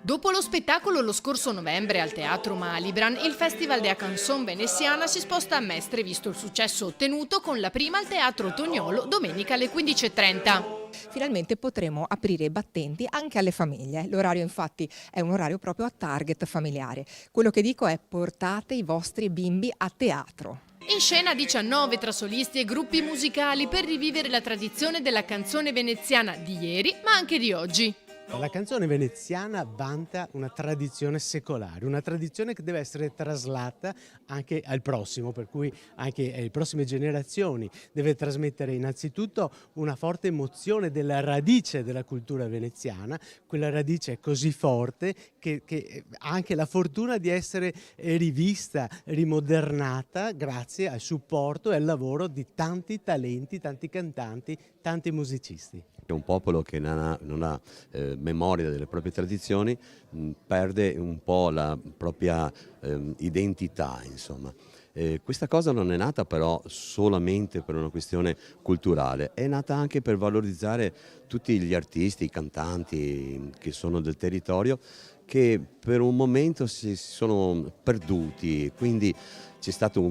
Dopo lo spettacolo lo scorso novembre al Teatro Malibran, il Festival della Canzone Veneziana si sposta a Mestre, visto il successo ottenuto con la prima al Teatro Toniolo domenica alle 15:30. Finalmente potremo aprire i battenti anche alle famiglie. L'orario infatti è un orario proprio a target familiare. Quello che dico è: portate i vostri bimbi a teatro. In scena 19 tra solisti e gruppi musicali per rivivere la tradizione della canzone veneziana di ieri, ma anche di oggi. La canzone veneziana vanta una tradizione secolare, una tradizione che deve essere traslata anche al prossimo, per cui anche alle prossime generazioni deve trasmettere innanzitutto una forte emozione della radice della cultura veneziana. Quella radice è così forte che ha anche la fortuna di essere rivista, rimodernata grazie al supporto e al lavoro di tanti talenti, tanti cantanti, tanti musicisti. È un popolo che non ha memoria delle proprie tradizioni, perde un po' la propria identità, insomma. Questa cosa non è nata però solamente per una questione culturale, è nata anche per valorizzare tutti gli artisti, i cantanti che sono del territorio, che per un momento si sono perduti, quindi c'è stato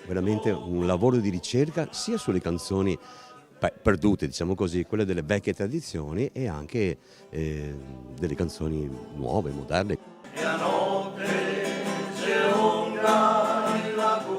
veramente un lavoro di ricerca sia sulle canzoni perdute, diciamo così, quelle delle vecchie tradizioni, e anche delle canzoni nuove, moderne.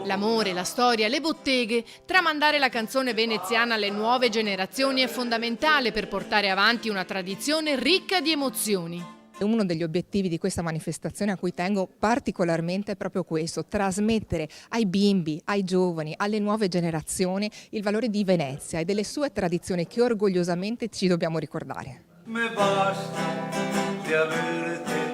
L'amore, la storia, le botteghe, tramandare la canzone veneziana alle nuove generazioni è fondamentale per portare avanti una tradizione ricca di emozioni. Uno degli obiettivi di questa manifestazione a cui tengo particolarmente è proprio questo: trasmettere ai bimbi, ai giovani, alle nuove generazioni il valore di Venezia e delle sue tradizioni che orgogliosamente ci dobbiamo ricordare. Me basta di averti